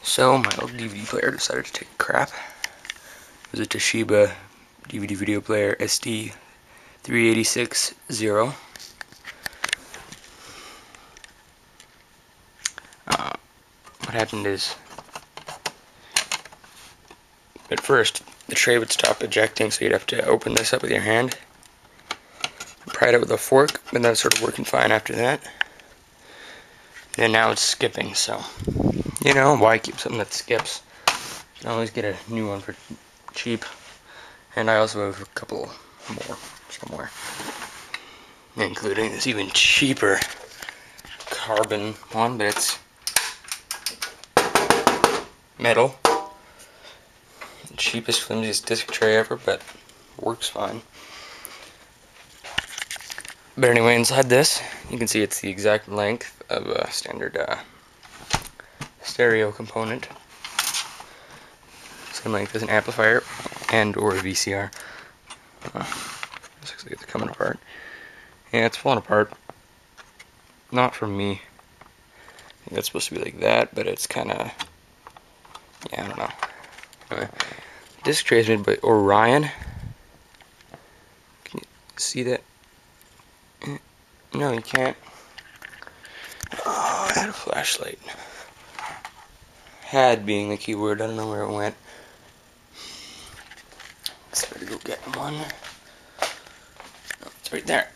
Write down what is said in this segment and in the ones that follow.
So my old DVD player decided to take a crap. It was a Toshiba DVD video player SD3860. What happened is, at first the tray would stop ejecting, so you'd have to open this up with your hand, pry it out with a fork, but that was sort of working fine after that. And now it's skipping, so you know, why keep something that skips? You can always get a new one for cheap. And I also have a couple more somewhere, including this even cheaper carbon one, but it's metal. The cheapest, flimsiest disc tray ever, but works fine. But anyway, inside this, you can see it's the exact length of a standard stereo component. Same length as an amplifier and or a VCR. This looks like it's coming apart. Yeah, it's falling apart. Not from me. I think that's supposed to be like that, but it's kind of, yeah, I don't know. Anyway, disc tray is made by Orion. Can you see that? No, you can't. Oh, I had a flashlight. Had being the key word, I don't know where it went. So I gotta go get one. Oh, it's right there.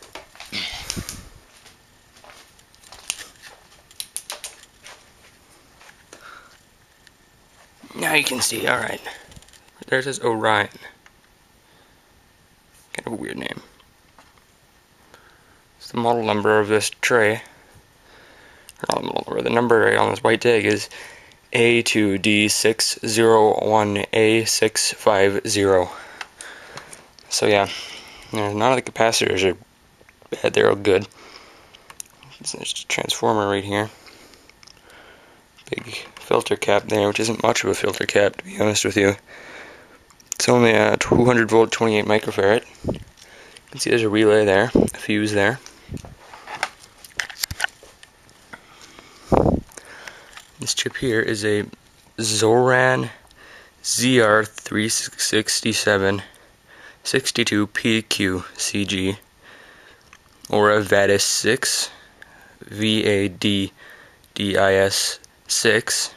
Now you can see, alright. There it says Orion. Kind of a weird name. It's the model number of this tray. Or not the model number, the number right on this white tag is A2D601A650. So yeah, none of the capacitors are bad, they're all good. There's a transformer right here. Big filter cap there, which isn't much of a filter cap, to be honest with you. It's only a 200 volt 28 microfarad. You can see there's a relay there, a fuse there. This chip here is a Zoran ZR367 62PQ-CG, or a VADIS 6, VADDIS 6.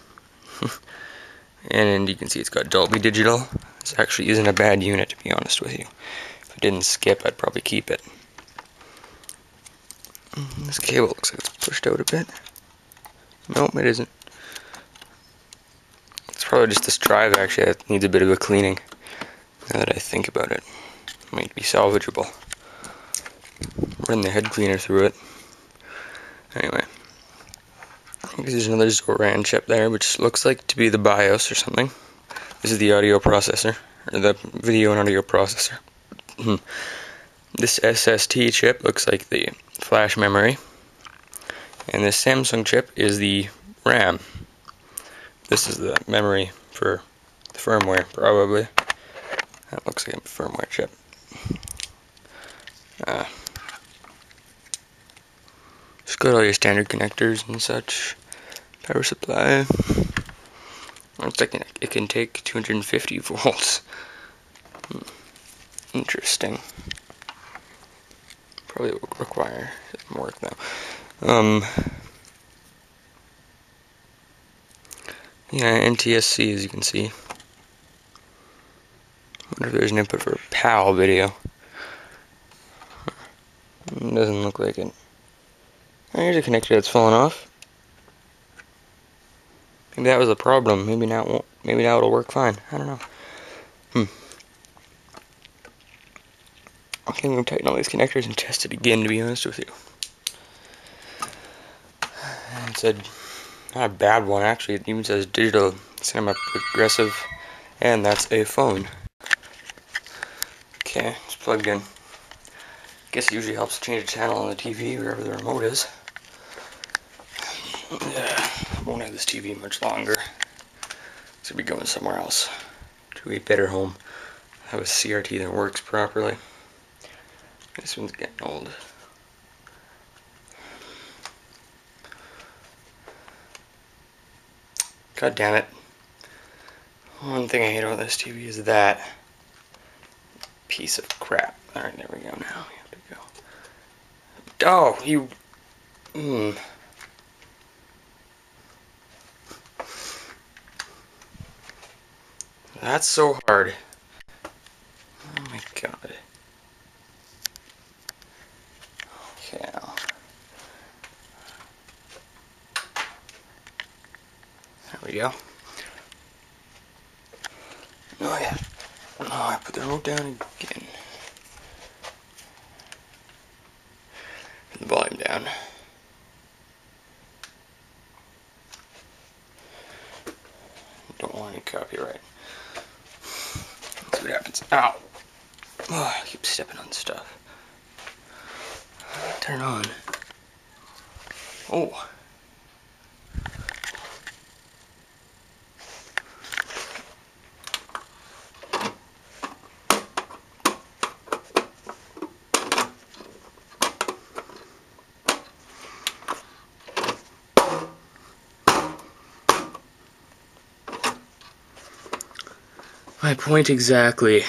And you can see it's got Dolby Digital. This actually isn't a bad unit, to be honest with you. If it didn't skip, I'd probably keep it. This cable looks like it's pushed out a bit. Nope, it isn't. It's probably just this drive, actually, that needs a bit of a cleaning. Now that I think about it. It might be salvageable. Run the head cleaner through it. Anyway. I think there's another Zoran chip there, which looks like to be the BIOS or something. This is the audio processor, or the video and audio processor. This SST chip looks like the flash memory. And this Samsung chip is the RAM. This is the memory for the firmware, probably. That looks like a firmware chip. Just got all your standard connectors and such. Power supply. Looks like it can take 250 volts. Interesting. Probably will require some work though. Yeah, NTSC, as you can see. Wonder if there's an input for a PAL video. Doesn't look like it. Oh, here's a connector that's fallen off. Maybe that was a problem. Maybe now it won't. Maybe now it'll work fine. I don't know. I can't even tighten all these connectors and test it again, to be honest with you. It's not a bad one, actually. It even says digital cinema progressive, and that's a phone. Okay, it's plugged in. Guess it usually helps change the channel on the TV wherever the remote is. I won't have this TV much longer. It's gonna be going somewhere else to a better home. Have a CRT that works properly. This one's getting old. God damn it. One thing I hate about this TV is that piece of crap. Alright, there we go now. You have to go. Oh, you... That's so hard. Oh my god. Okay, now. There we go. Oh yeah. Oh, I put the remote down again. Put the volume down. Don't want any copyright. Let's see what happens. Ow! Oh, I keep stepping on stuff. Turn on. Oh. My point exactly.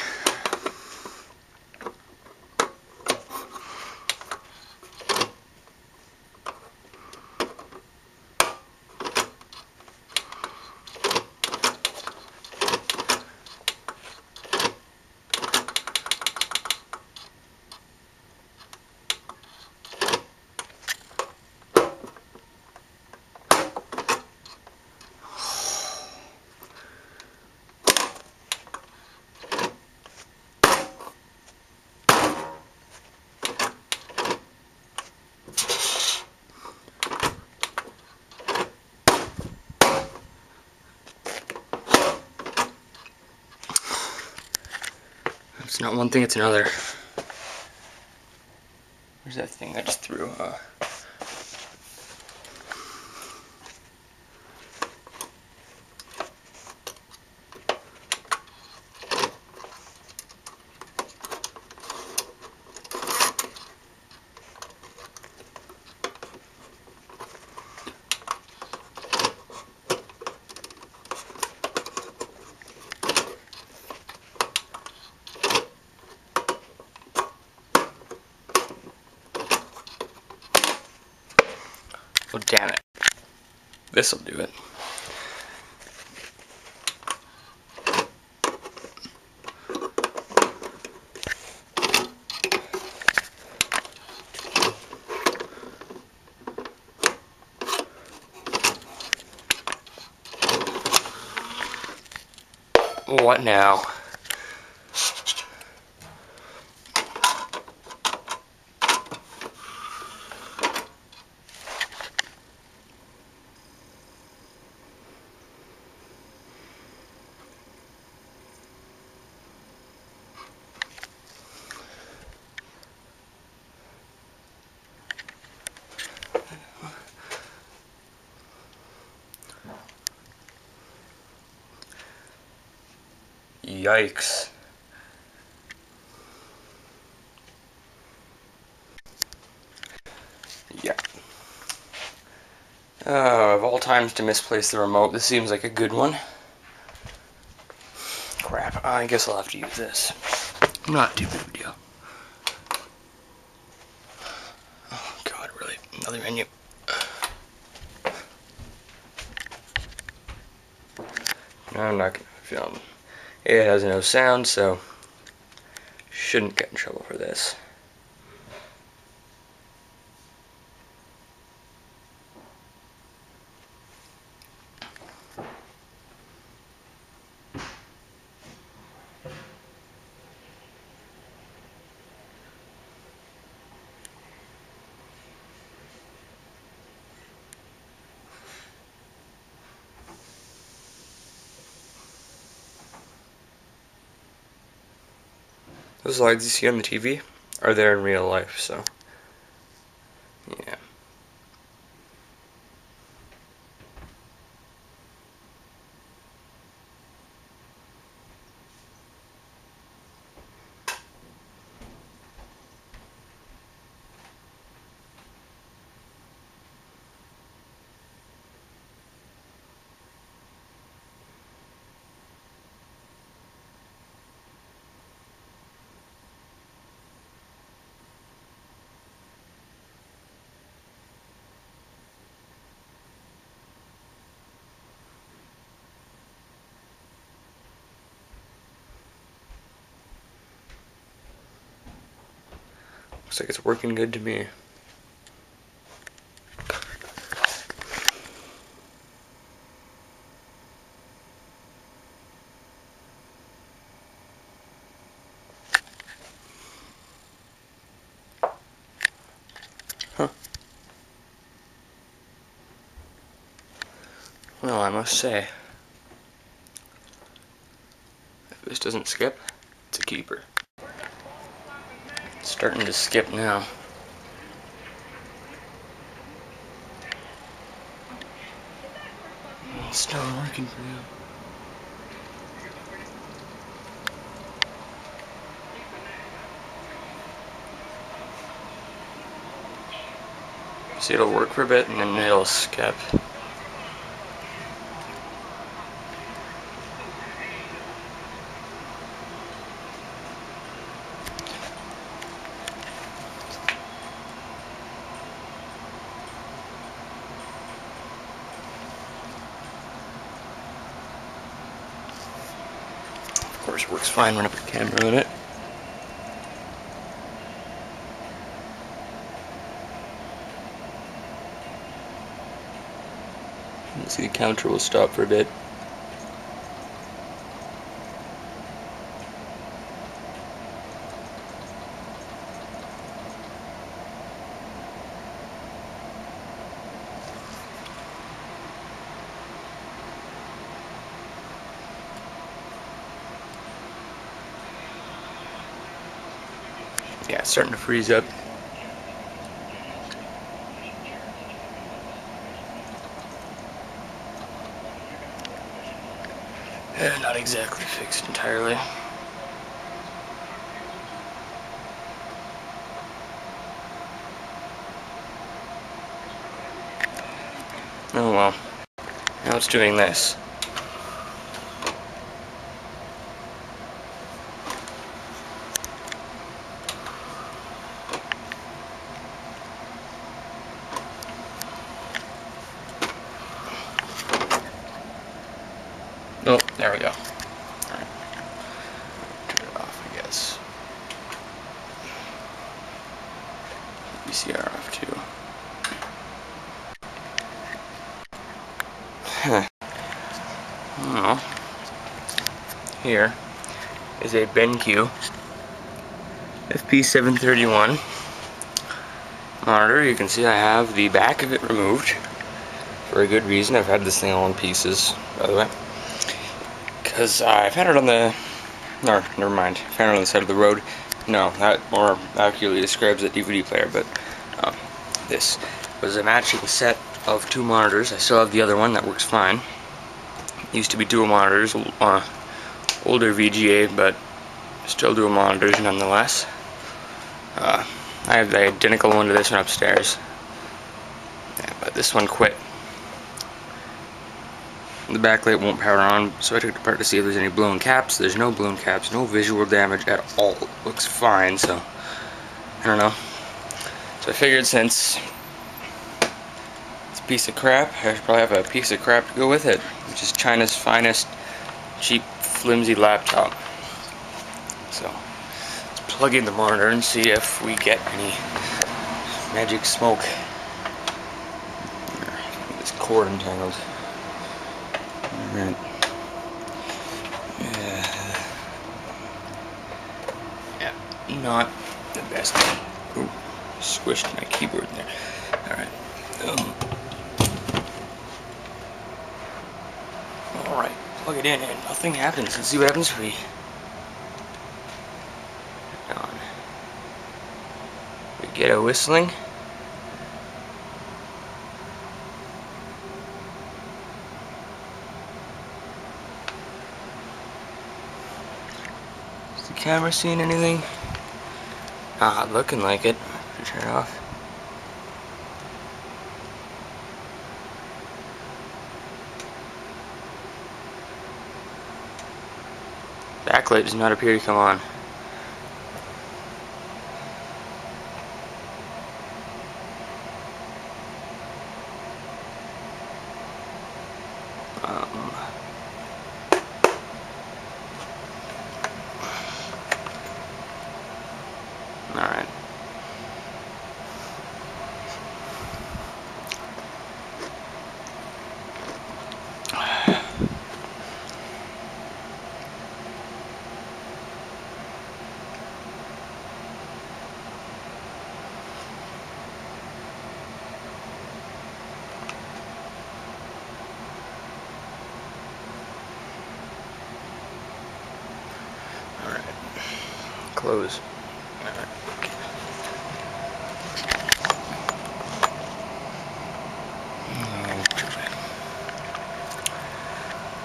It's not one thing, it's another. Where's that thing I just threw? Oh, damn it. This'll do it. What now? Yikes. Yeah. Of all times to misplace the remote, this seems like a good one. Crap, I guess I'll have to use this. Not too big of a deal. Oh god, really? Another menu. I'm not gonna film. It has no sound, so shouldn't get in trouble for this. Those lights you see on the TV are there in real life, so yeah. Looks like it's working good to me. Huh. Well, I must say, if this doesn't skip, it's a keeper. It's starting to skip now. It's not working for you. See, it'll work for a bit and then it'll skip. Of course, it works fine when I put the camera on it. You see, the counter will stop for a bit. Yeah, it's starting to freeze up. Not exactly fixed entirely. Oh well. Now it's doing this. Oh, there we go. Alright. Turn it off, I guess. VCR off too. Huh. Oh. Here is a Benq FP731 monitor. You can see I have the back of it removed for a good reason. I've had this thing all in pieces, by the way. Because I've had it on the... No, never mind. I found it on the side of the road. No, that more accurately describes the DVD player, but this was a matching set of two monitors. I still have the other one that works fine. Used to be dual monitors, older VGA, but still dual monitors nonetheless. I have the identical one to this one upstairs, yeah, but this one quit. The backlight won't power on, so I took it apart to see if there's any blown caps. There's no blown caps, no visual damage at all. Looks fine, so I don't know. So I figured since it's a piece of crap, I should probably have a piece of crap to go with it, which is China's finest, cheap, flimsy laptop. So let's plug in the monitor and see if we get any magic smoke. This cord entangled. Alright. Yeah, not the best. Ooh, squished my keyboard there. Alright. Alright, plug it in and nothing happens. Let's see what happens if we... We get a whistling. Is the camera seeing anything? Not looking like it. Turn it off. Backlight does not appear to come on. Alright. close.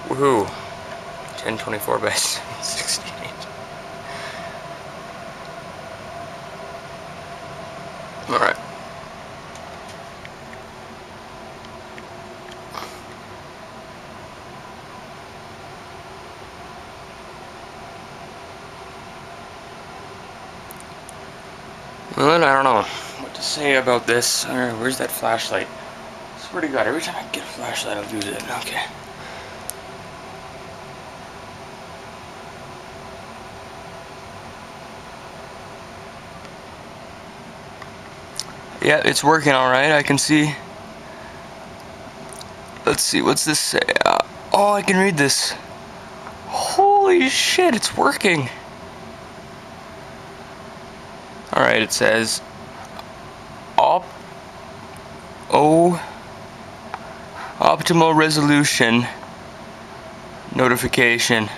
Woohoo! 1024 by 768. Alright. Well, I don't know what to say about this. Where's that flashlight? I swear to God, every time I get a flashlight, I'll lose it. Okay. Yeah, it's working alright, I can see. Let's see, what's this say? Oh, I can read this. Holy shit, it's working. Alright, it says optimal resolution notification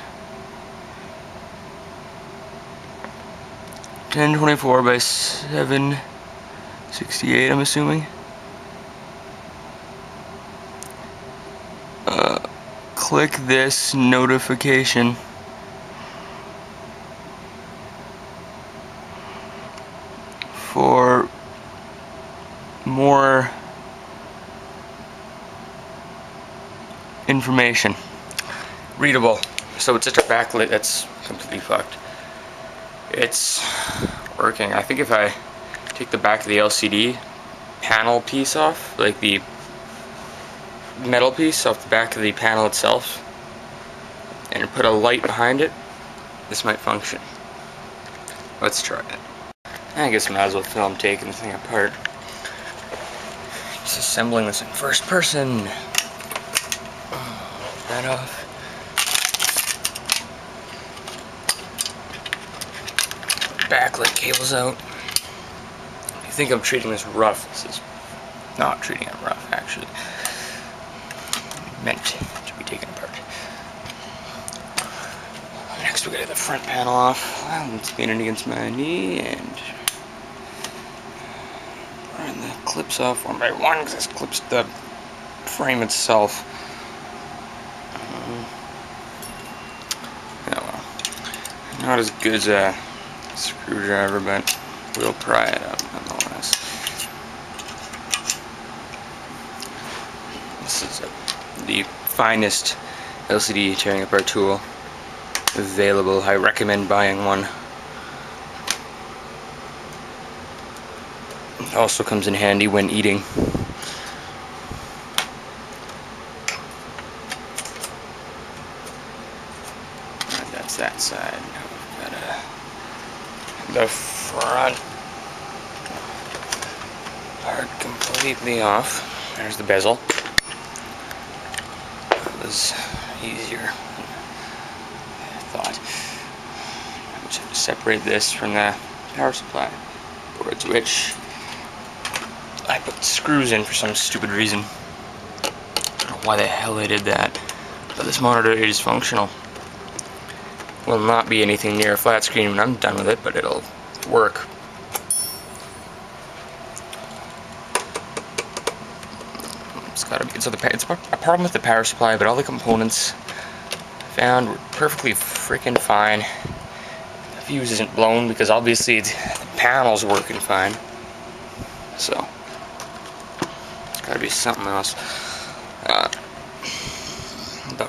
1024 by 768, I'm assuming. Click this notification for more information. Readable. So it's just a backlit that's completely fucked. It's working. I think if I take the back of the LCD panel piece off, like the metal piece off the back of the panel itself, and put a light behind it, this might function. Let's try it. I guess I might as well film taking the thing apart. Just assembling this in first person. That off. Backlit cables out. If you think I'm treating this rough, this is not treating it rough, actually. Meant to be taken apart. Next we gotta get the front panel off. Well, it's leaning against my knee and run the clips off one by one because this clips the frame itself. Oh well. Not as good as a screwdriver, but we'll pry it out nonetheless. This is the finest LCD tearing apart tool available. I recommend buying one. It also comes in handy when eating. And that's that side. Got the front part completely off. There's the bezel. It was easier than I thought. I just have to separate this from the power supply boards, which I put screws in for some stupid reason. I don't know why the hell I did that. But this monitor is functional. Will not be anything near a flat screen when I'm done with it, but it'll work. It's gotta be. So it's a problem with the power supply, but all the components I found were perfectly freaking fine. The fuse isn't blown because obviously the panel's working fine. So it's gotta be something else. Don't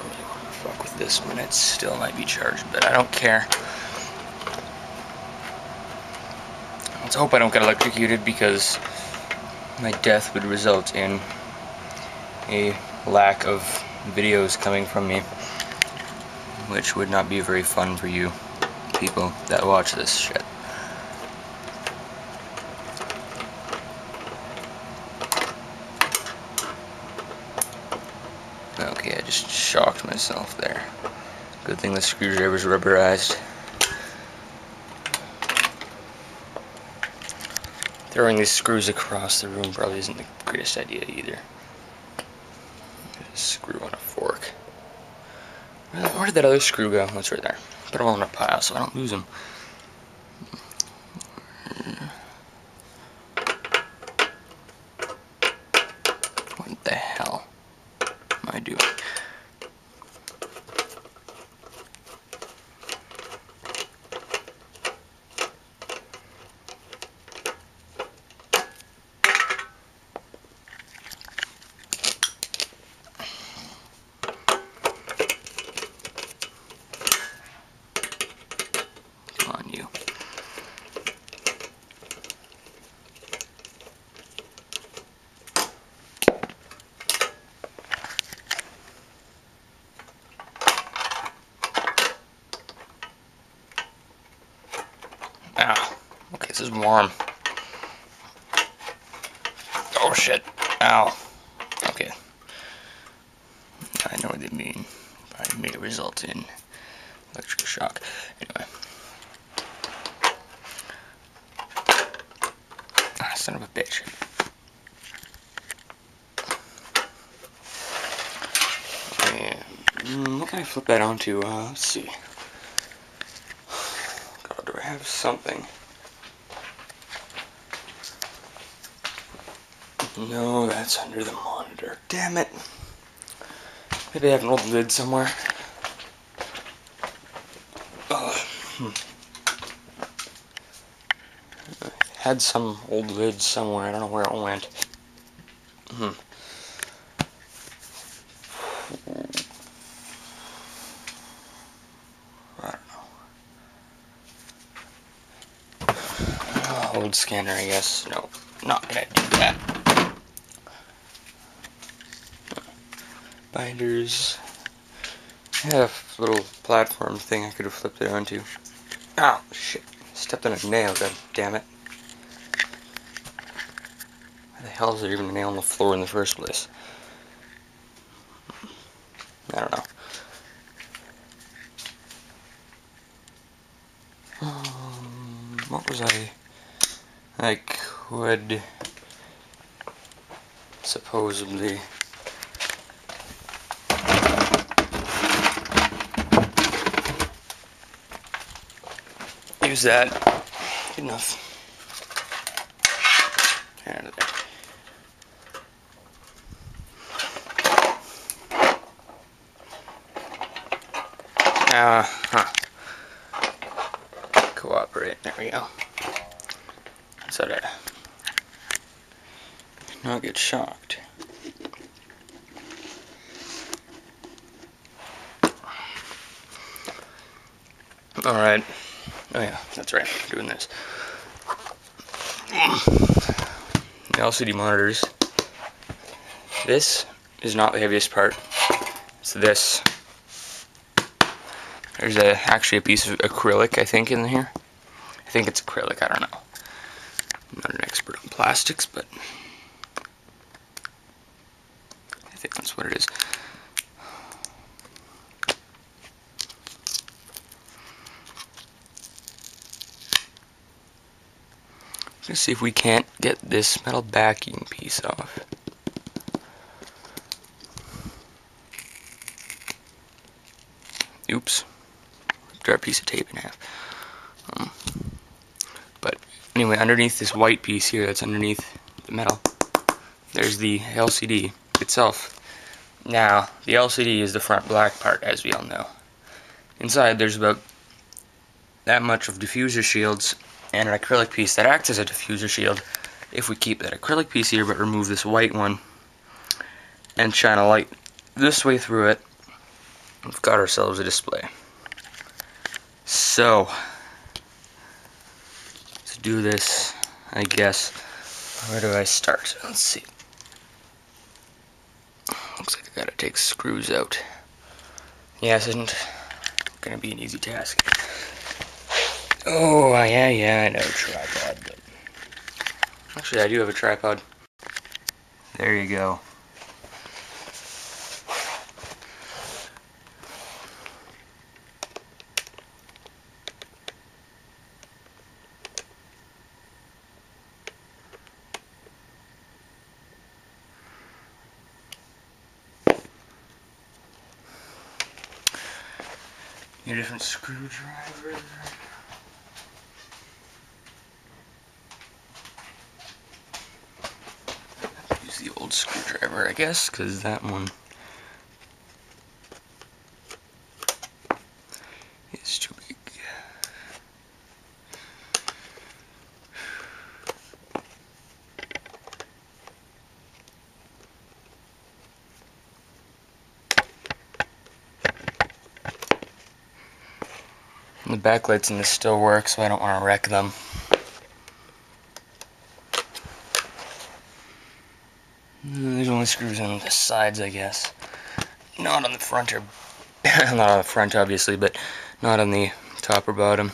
really want to fuck with this one. It still might be charged, but I don't care. Let's hope I don't get electrocuted because my death would result in a lack of videos coming from me, which would not be very fun for you people that watch this shit. Okay, I just shocked myself there. Good thing the screwdriver's rubberized. Throwing these screws across the room probably isn't the greatest idea either. Just screw on a fork. Where did that other screw go? Oh, it's right there. Put them all in a pile so I don't lose them. What the hell am I doing? Come on, you. Ow. Okay, this is warm. Oh shit. Ow. Okay. I know what they mean. I may result in electrical shock. Anyway. Ah, son of a bitch. What can I flip that onto? Let's see. God, do I have something? No, that's under the monitor. Damn it. Maybe I have an old lid somewhere. I had some old lid somewhere. I don't know where it went. I don't know. Old scanner, I guess. No, not gonna do that. Binders. I had a little platform thing I could have flipped it onto. Ow, shit. Stepped on a nail, god damn it. Why the hell is there even a nail on the floor in the first place? I don't know. What was I could supposedly use that. Good enough. Out of there. Cooperate. There we go. So that I not get shocked. Alright. Oh yeah, that's right. I'm doing this. The LCD monitors. This is not the heaviest part. It's this. There's actually a piece of acrylic, I think, in here. I think it's acrylic, I don't know. I'm not an expert on plastics, but I think that's what it is. Let's see if we can't get this metal backing piece off. Oops. Ripped our piece of tape in half. But anyway, underneath this white piece here that's underneath the metal, there's the LCD itself. Now, the LCD is the front black part, as we all know. Inside, there's about that much of diffuser shields and an acrylic piece that acts as a diffuser shield. If we keep that acrylic piece here but remove this white one and shine a light this way through it, we've got ourselves a display. So, to do this, I guess, where do I start? Let's see. Looks like I gotta take screws out. Yeah, this isn't gonna be an easy task. Oh, yeah, I know, tripod, but actually I do have a tripod. There you go. Need a different screwdriver. Use the old screwdriver, I guess, because that one is too big. The backlights in this still work, so I don't want to wreck them. There's only screws on the sides, I guess. Not on the front or not on the front, obviously, but not on the top or bottom.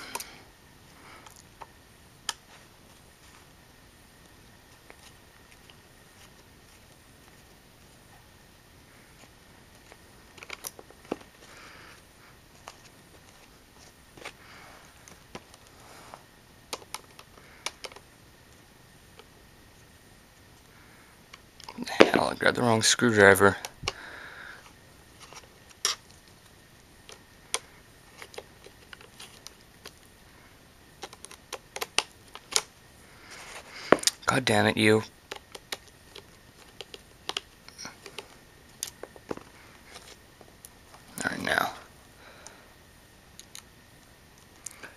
Hell, I grabbed the wrong screwdriver. God damn it, you. Alright, now.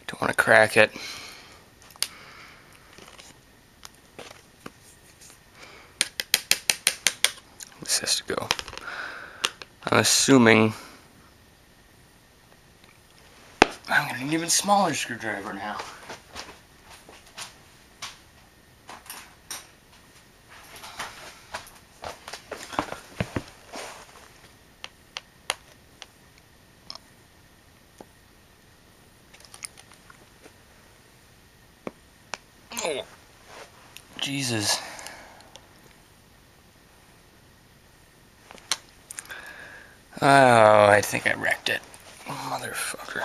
Don't want to crack it. This has to go. I'm assuming I'm gonna need an even smaller screwdriver now. Oh, Jesus. Oh, I think I wrecked it. Motherfucker.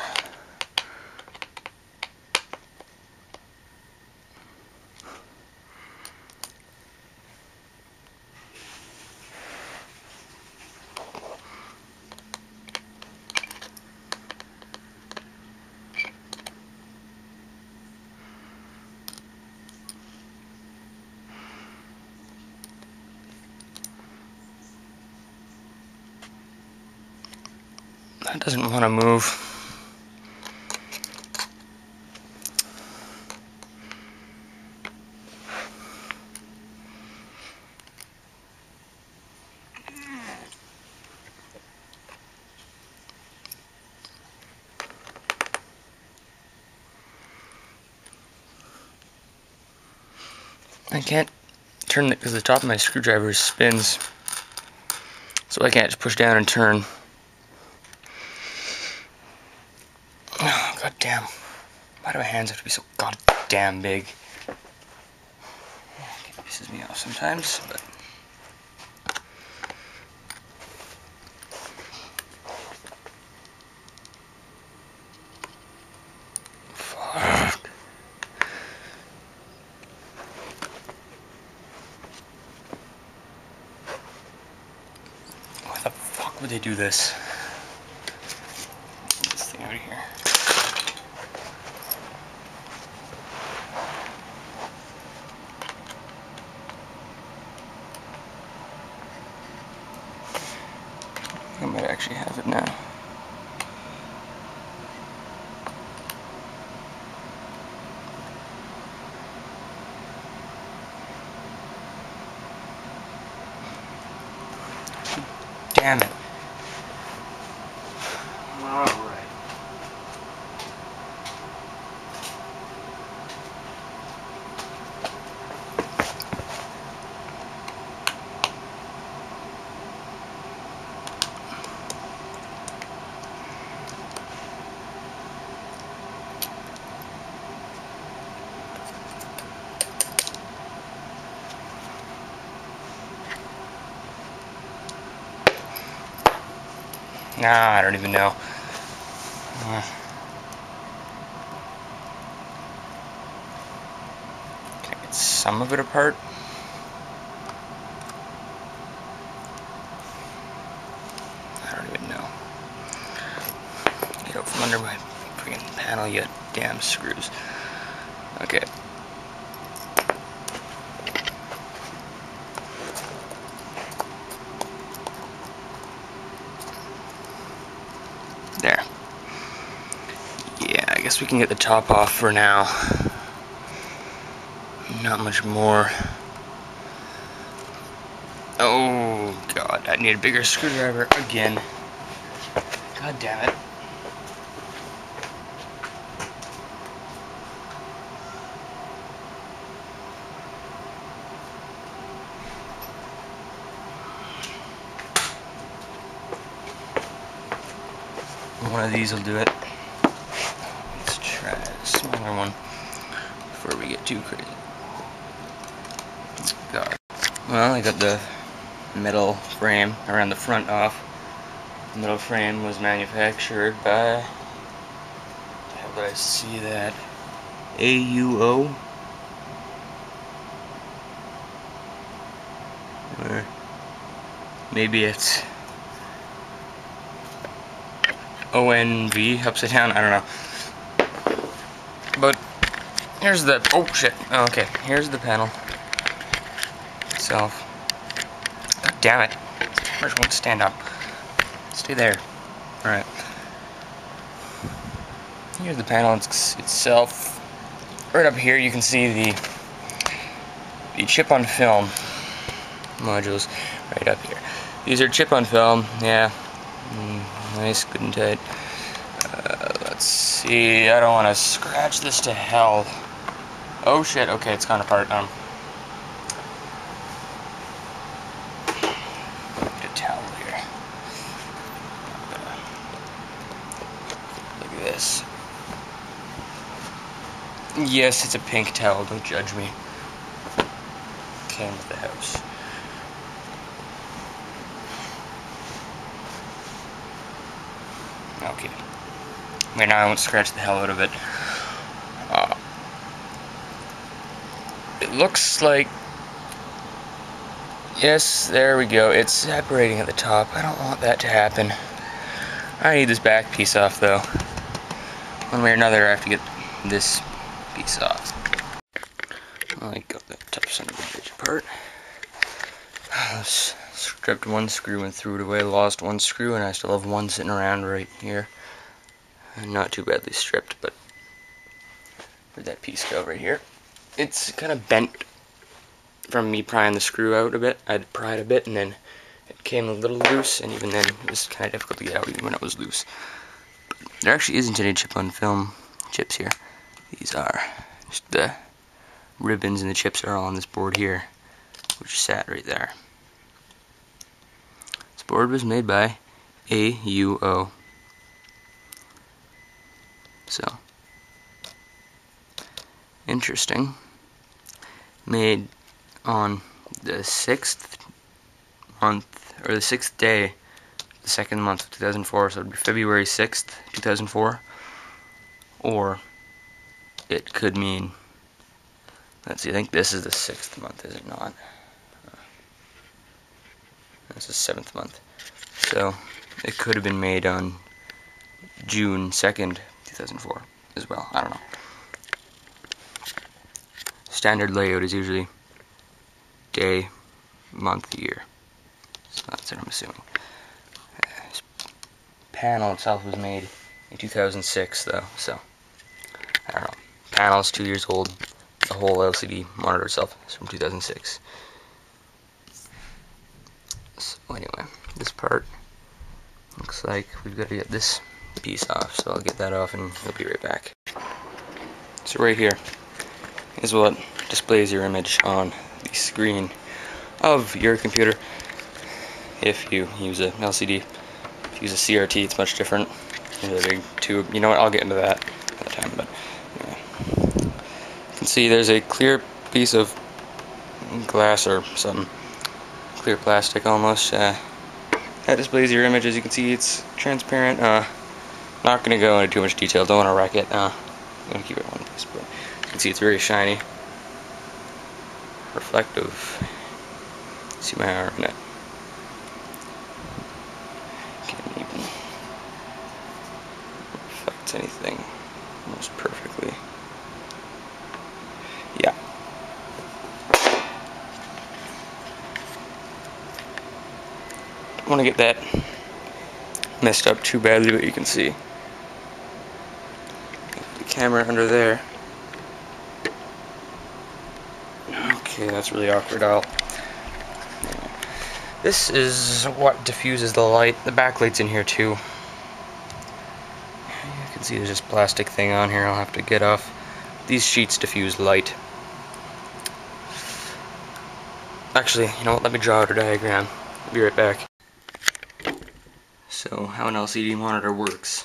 That doesn't want to move. I can't turn it because the top of my screwdriver spins, so I can't just push down and turn. Oh, God damn. Why do my hands have to be so goddamn big? It pisses me off sometimes, but... Fuck. Why the fuck would they do this? Get this thing out of here. I might actually have it now. Damn it. Alright. Nah, I don't even know. Can I get some of it apart? I don't even know. Get out from under my freaking panel, you damn screws. Okay. guess we can get the top off for now. Not much more. Oh god, I need a bigger screwdriver again. God damn it. One of these will do it. Let's try a smaller one before we get too crazy. God. Well, I got the metal frame around the front off. The metal frame was manufactured by, how did I see that? AUO? Or maybe it's ONV, upside down, I don't know. But here's the, oh shit, okay, here's the panel itself. God damn it, I just won't stand up. Stay there. Alright. Here's the panel itself. Right up here you can see the chip on film modules right up here. These are chip on film, yeah. Nice, good and tight. Let's see, I don't want to scratch this to hell. Oh shit, okay, it's gone apart. Get a towel here. Look at this. Yes, it's a pink towel, don't judge me. Came with the house. Okay. Right now I won't scratch the hell out of it. It looks like... Yes, there we go. It's separating at the top. I don't want that to happen. I need this back piece off, though. One way or another, I have to get this piece off. I got that top son of a bitch apart. Stripped one screw and threw it away. Lost one screw, and I still have one sitting around right here. Not too badly stripped, but where'd that piece go? Right here. It's kind of bent from me prying the screw out a bit. I'd pry it a bit, and then it came a little loose, and even then it was kind of difficult to get out even when it was loose. But there actually isn't any chip on film chips here. These are just the ribbons, and the chips are all on this board here, which sat right there. This board was made by AUO. So, interesting. Made on the 6th month, or the 6th day, the 2nd month of 2004, so it would be February 6th, 2004. Or, it could mean, let's see, I think this is the 6th month, is it not? This is 7th month. So, it could have been made on June 2nd, 2004 as well. I don't know. Standard layout is usually day, month, year. So that's what I'm assuming. This panel itself was made in 2006 though, so I don't know. Panel's 2 years old. The whole LCD monitor itself is from 2006. So anyway, this part looks like we've got to get this piece off, so I'll get that off and we'll be right back. So right here is what displays your image on the screen of your computer. If you use a LCD, if you use a CRT, it's much different. There's a big tube. You know what? I'll get into that another time. But anyway. You can see there's a clear piece of glass or something, clear plastic almost. That displays your image. As you can see, it's transparent. Not going to go into too much detail. Don't want to wreck it. I'm going to keep it in one piece. But you can see it's very shiny, reflective. See my arm in it. Can't even reflect anything almost perfectly. Yeah. Don't want to get that messed up too badly, but you can see camera under there. Okay, that's really awkward. This is what diffuses the light. The backlight's in here too. You can see there's this plastic thing on here I'll have to get off. These sheets diffuse light. Actually, you know what, let me draw out a diagram. I'll be right back. So, how an LCD monitor works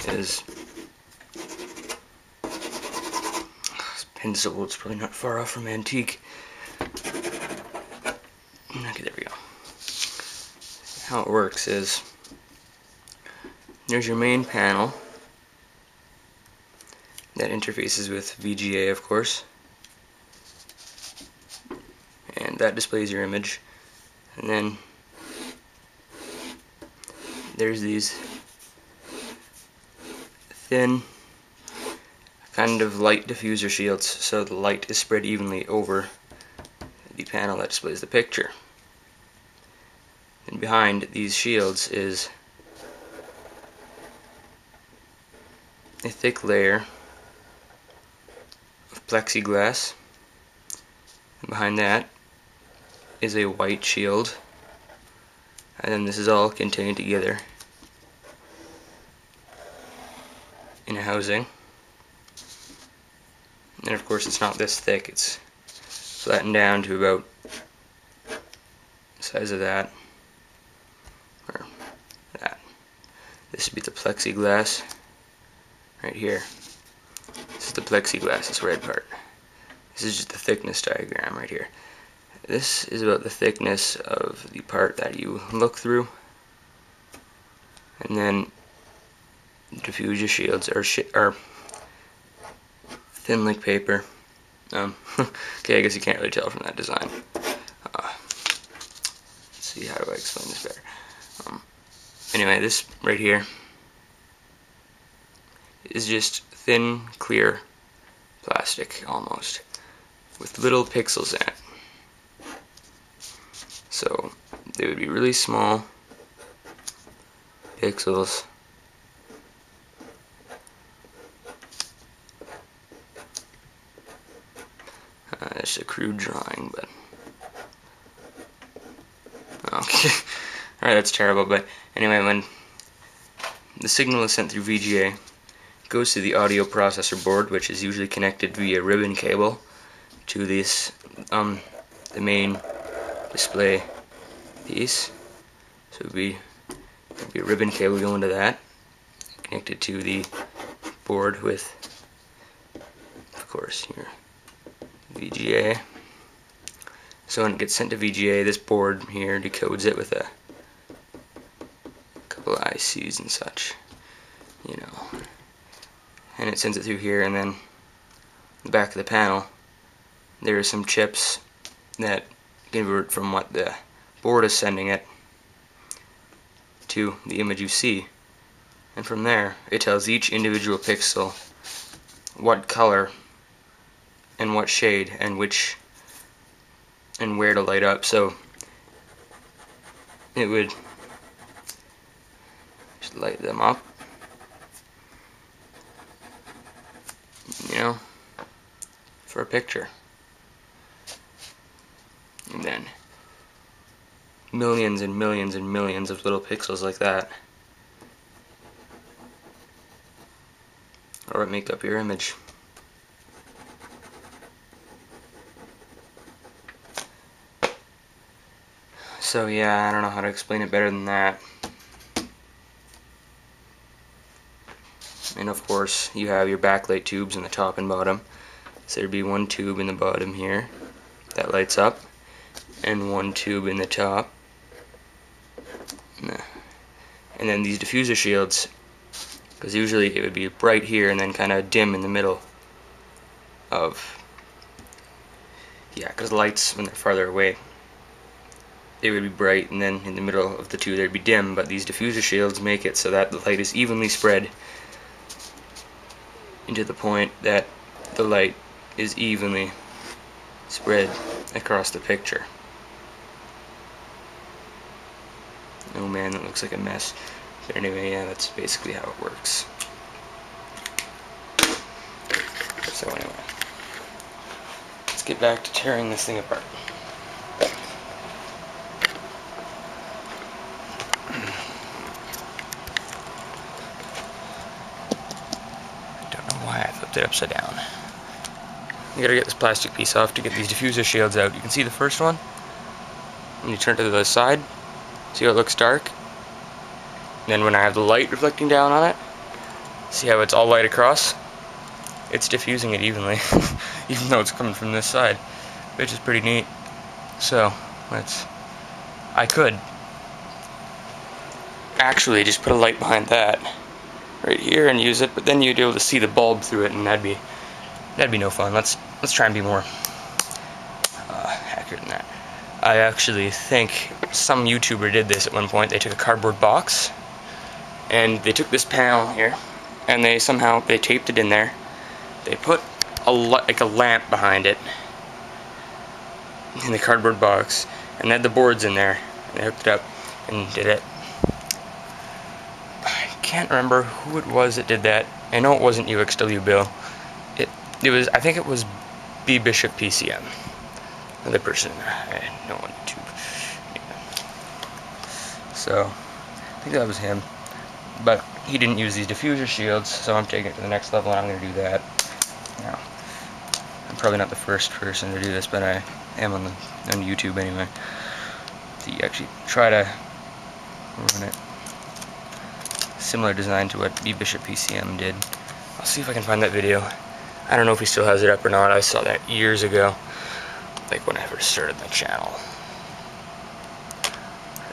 is this pencil, it's probably not far off from antique. Okay, there we go. How it works is there's your main panel that interfaces with VGA, of course, and that displays your image. And then there's these thin kind of light diffuser shields, so the light is spread evenly over the panel that displays the picture. And behind these shields is a thick layer of plexiglass, and behind that is a white shield, and then this is all contained together in a housing. And of course it's not this thick, it's flattened down to about the size of that, or that. This would be the plexiglass right here. This is the plexiglass, this red part. This is just the thickness diagram right here. This is about the thickness of the part that you look through, and then the diffuser shields are thin like paper. Okay, I guess you can't really tell from that design. Let's see, how do I explain this better? Anyway, this right here is just thin, clear plastic, almost, with little pixels in it. So they would be really small pixels. That's a crude drawing, but okay. Alright, that's terrible, but anyway, when the signal is sent through VGA, it goes to the audio processor board, which is usually connected via ribbon cable to this, the main display piece. So it would be a ribbon cable going to that, connected to the board with, of course, your VGA. So when it gets sent to VGA, this board here decodes it with a couple of ICs and such, you know, and it sends it through here, and then the back of the panel there are some chips that convert from what the board is sending it to the image you see, and from there it tells each individual pixel what color and what shade and which and where to light up. So it would just light them up, you know, for a picture. And then millions and millions and millions of little pixels like that are what make up your image. So yeah, I don't know how to explain it better than that. And of course, you have your backlight tubes in the top and bottom. So there'd be one tube in the bottom here that lights up, and one tube in the top. And then these diffuser shields, because usually it would be bright here and then kind of dim in the middle of, yeah, because lights, when they're farther away, they would be bright, and then in the middle of the two they'd be dim, but these diffuser shields make it so that the light is evenly spread into the point that the light is evenly spread across the picture. Oh man, that looks like a mess. But anyway, yeah, that's basically how it works. So anyway, let's get back to tearing this thing apart. Don't know why I flipped it upside down. You gotta get this plastic piece off to get these diffuser shields out. You can see the first one, and you turn to the side, see how it looks dark? And then when I have the light reflecting down on it, see how it's all light across? It's diffusing it evenly, even though it's coming from this side, which is pretty neat. So, I could actually just put a light behind that right here and use it, but then you'd be able to see the bulb through it, and that'd be no fun. Let's try and be more accurate than that. I actually think some YouTuber did this at one point. They took a cardboard box and they took this panel here and they taped it in there. They put like a lamp behind it in the cardboard box and they had the boards in there and they hooked it up and did it. I can't remember who it was that did that. I know it wasn't UXW Bill. It was, I think it was Benq FP731. Another person I know on YouTube. Yeah. So, I think that was him. But he didn't use these diffuser shields, so I'm taking it to the next level and I'm going to do that. Now, I'm probably not the first person to do this, but I am on YouTube anyway. To actually try to run it. Similar design to what Benq FP731 did. I'll see if I can find that video. I don't know if he still has it up or not. I saw that years ago, like when I first started my channel.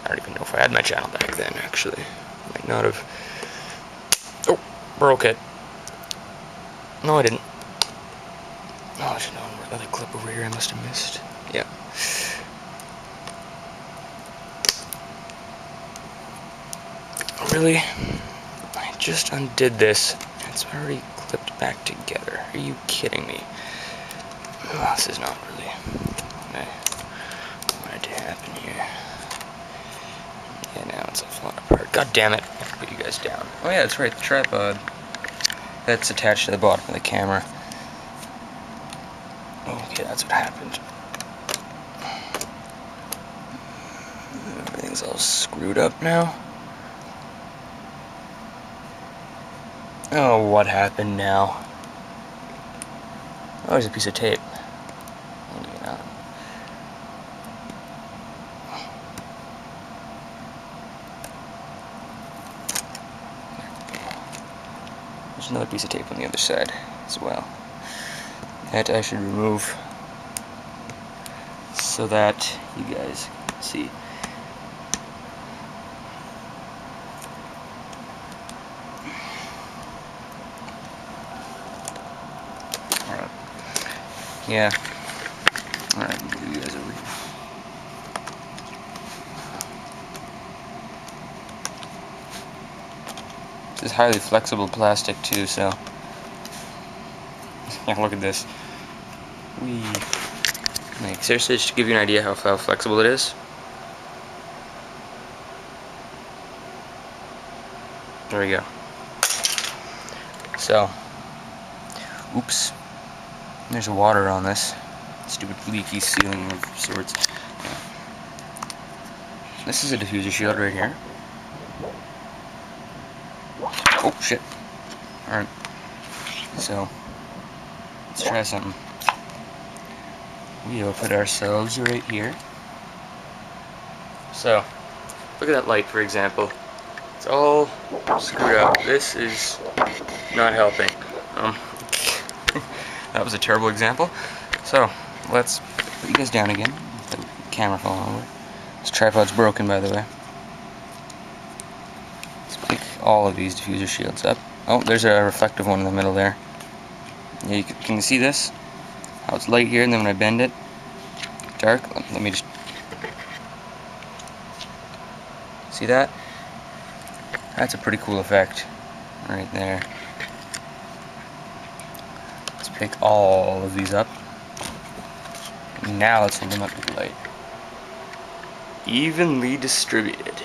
I don't even know if I had my channel back then, actually. Might not have. Oh, broke it. No, I didn't. Oh, I should know another clip over here I must have missed. Yeah. Really? I just undid this. It's already clipped back together. Are you kidding me? Oh, this is not really what I wanted to happen here. Yeah, now it's all falling apart. God damn it. I have to put you guys down. Oh yeah, that's right, the tripod. That's attached to the bottom of the camera. Okay, that's what happened. Everything's all screwed up now. Oh, what happened now? Oh, there's a piece of tape. Maybe not. There's another piece of tape on the other side as well. That I should remove so that you guys can see. Alright. Yeah. Alright, move you guys over here. This is highly flexible plastic too, so yeah, look at this. Like, seriously, just to give you an idea how flexible it is. There we go. So, oops. There's water on this. Stupid leaky ceiling of sorts. Yeah. This is a diffuser shield right here. Oh, shit. Alright. So, let's try something. We'll put ourselves right here. So, look at that light, for example. It's all screwed up. This is not helping. That was a terrible example. So, let's put you guys down again. The camera falling over. This tripod's broken, by the way. Let's pick all of these diffuser shields up. Oh, there's a reflective one in the middle there. Yeah, can you see this? How it's light here, and then when I bend it, dark. Let me just see that. That's a pretty cool effect, right there. Let's pick all of these up. Now let's hold them up to the light. Evenly distributed.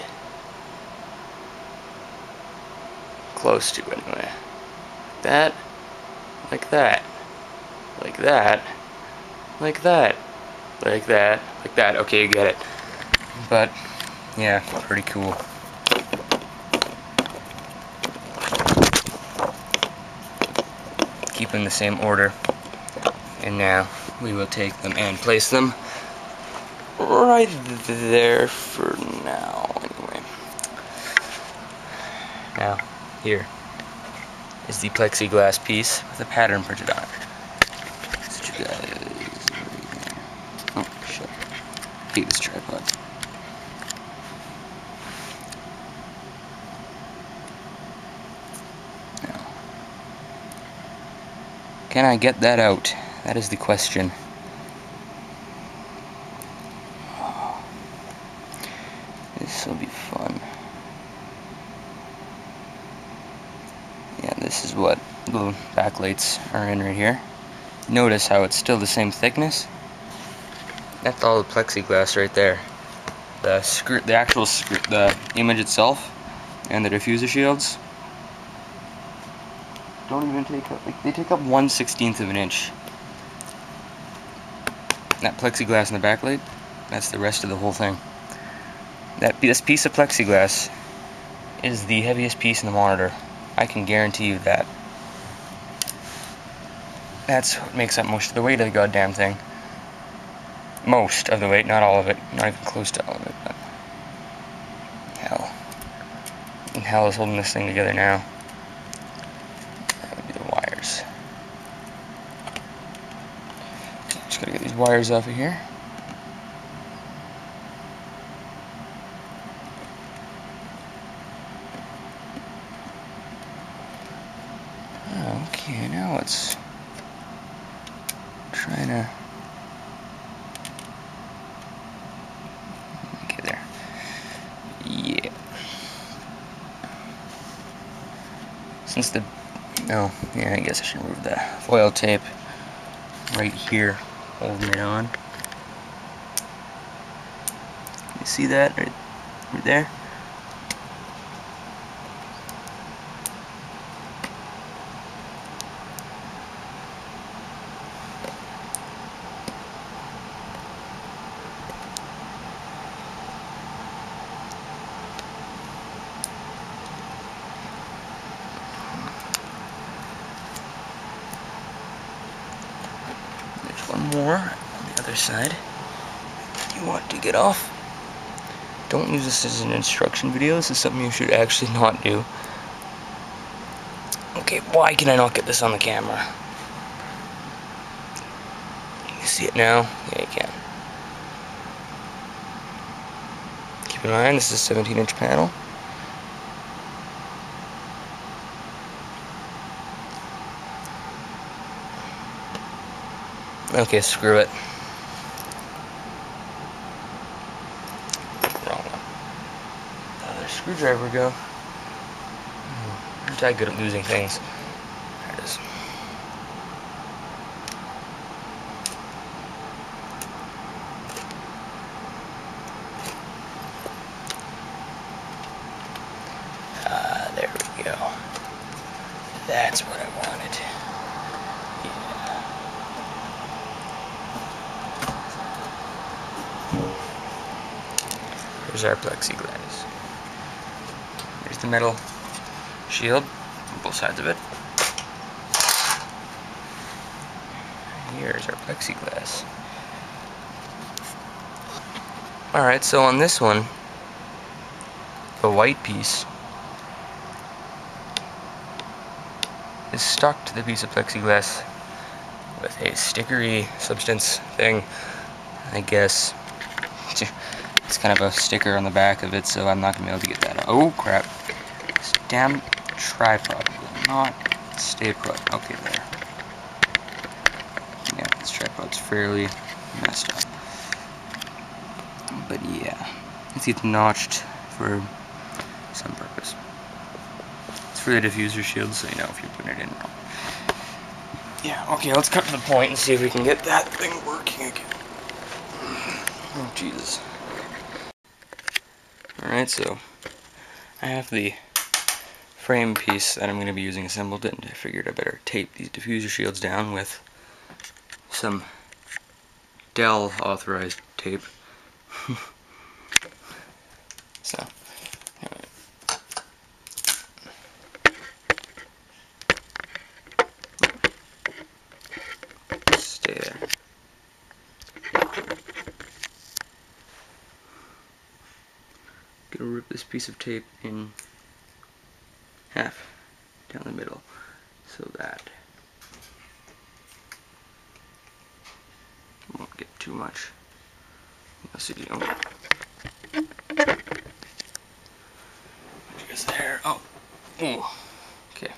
close to anyway. That, like that, like that, like that, like that, like that. Okay, you get it. But yeah, pretty cool. Keep in the same order. And now we will take them and place them right there for now. Anyway. Now, here is the plexiglass piece with a pattern printed on it. So you guys... Oh, shit. I hate this tripod. Now, can I get that out? That is the question. This will be fun. Yeah, this is what the backlights are in right here. Notice how it's still the same thickness. That's all the plexiglass right there. The actual the image itself and the diffuser shields don't even take up, like, they take up 1/16 of an inch. That plexiglass in the backlight, that's the rest of the whole thing. This piece of plexiglass is the heaviest piece in the monitor. I can guarantee you that. That's what makes up most of the weight of the goddamn thing. Most of the weight, not all of it. Not even close to all of it, but hell. And hell is holding this thing together now. That would be the wires. Just gotta get these wires off of here. Okay, now let's try to get there. Yeah. Since the I guess I should remove the foil tape right here, holding it on. You see that right there? One more on the other side. You want to get off. Don't use this as an instruction video. This is something you should actually not do. Okay, why can I not get this on the camera? You see it now? Yeah, you can. Keep in mind, this is a 17-inch panel. Okay, screw it. Wrong one. Where'd the screwdriver go? Aren't I good at losing things? There it is. There we go. That's what I wanted. Here's our plexiglass. Here's the metal shield on both sides of it. Here's our plexiglass. Alright, so on this one, the white piece is stuck to the piece of plexiglass with a stickery substance thing, I guess. It's kind of a sticker on the back of it, so I'm not going to be able to get that out. Oh, crap. This damn tripod will not stay put. Okay, there. Yeah, this tripod's fairly messed up. But yeah, it's notched for some purpose. It's for the diffuser shield, so you know if you're putting it in wrong. Yeah, okay, let's cut to the point and see if we can get that thing working again. Oh, Jesus. Alright, so I have the frame piece that I'm going to be using assembled, and I figured I better tape these diffuser shields down with some Dell authorized tape. So, anyway. Stay there. Gonna rip this piece of tape in half down the middle so that I won't get too much. Let's see, just there. Oh, ooh. Okay.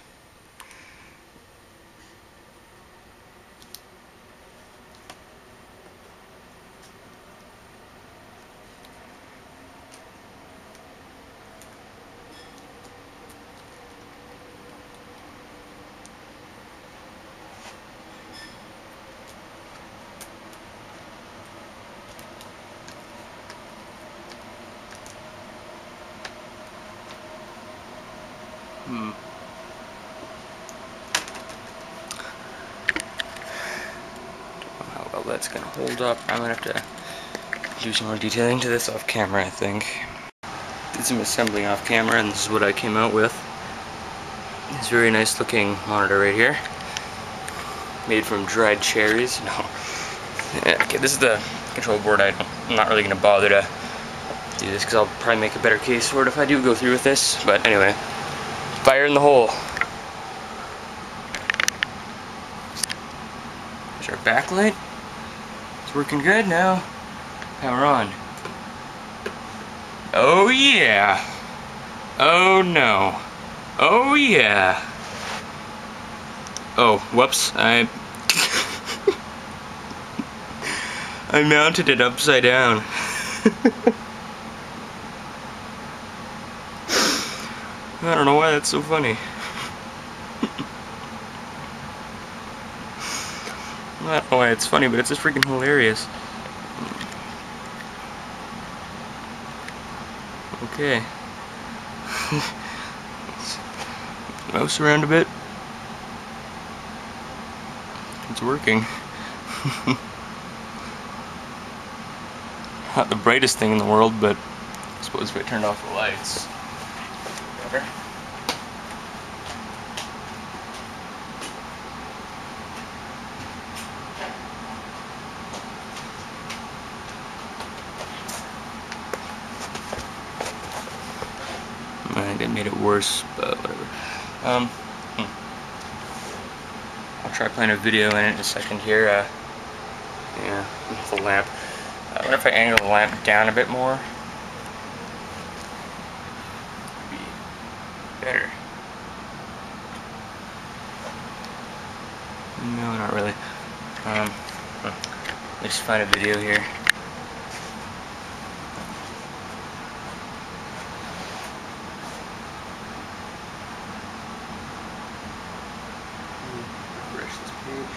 Don't know how well that's gonna hold up. I'm gonna have to do some more detailing to this off camera, I think. Did some assembling off camera, and this is what I came out with. This very nice looking monitor right here. Made from dried cherries. No. Yeah, okay, this is the control board. I'm not really gonna bother to do this because I'll probably make a better case for it if I do go through with this. But anyway, fire in the hole. There's our backlight. It's working good now. Power on. Oh yeah. Oh no. Oh yeah. Oh, whoops. I mounted it upside down. I don't know why that's so funny. I don't know why it's funny, but it's just freaking hilarious. Okay. Mouse around a bit. It's working. Not the brightest thing in the world, but I suppose if I turned off the lights, better. I think I made it worse, but whatever. I'll try playing a video in it in a second here. Yeah, with the lamp. I wonder if I angle the lamp down a bit more. It'd be better. No, not really. Let's find a video here. Refresh this page.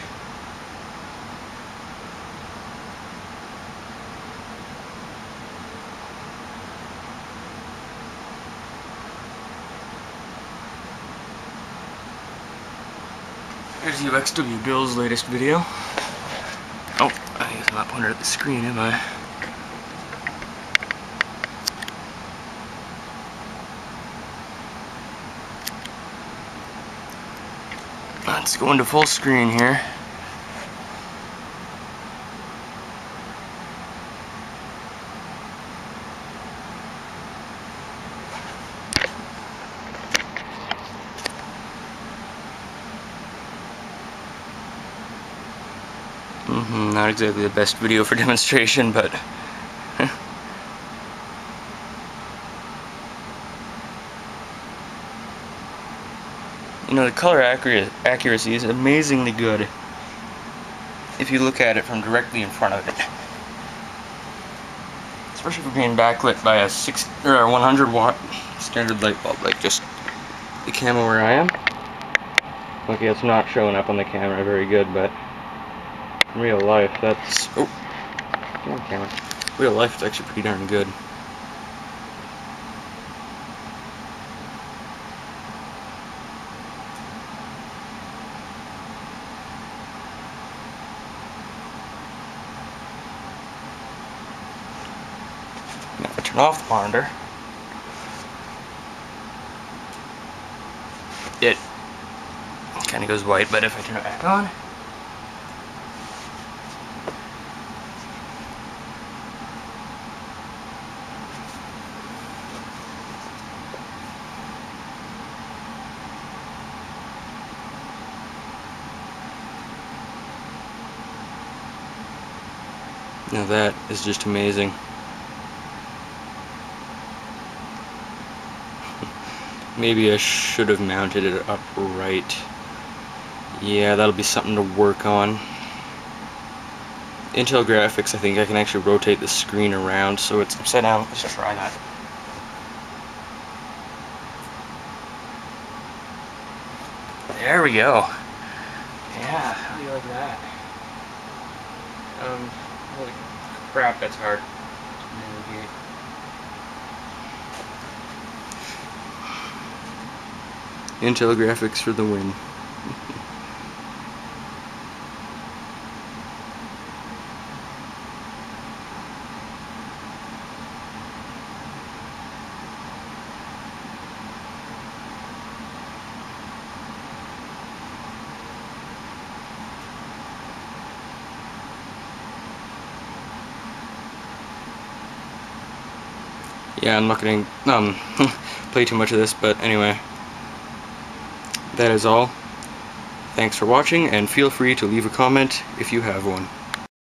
Here's UXW Bill's latest video. Oh, I guess I'm not pointed at the screen, am I? Let's go into full screen here. Not exactly the best video for demonstration, but you know, the color accuracy is amazingly good if you look at it from directly in front of it. Especially for being backlit by a 100 watt standard light bulb, like just the camera where I am. Okay, it's not showing up on the camera very good, but in real life, that's... Oh! Damn camera. Real life, it's actually pretty darn good. Now if I turn off the monitor, it kind of goes white, but if I turn it back on, now that is just amazing. Maybe I should have mounted it upright. Yeah, that'll be something to work on. Intel graphics, I think I can actually rotate the screen around so it's upside down. Let's try that. There we go. Yeah, how do you like that? Holy crap, that's hard. Intel graphics for the win. Yeah, I'm not going to play too much of this, but anyway, that is all. Thanks for watching, and feel free to leave a comment if you have one.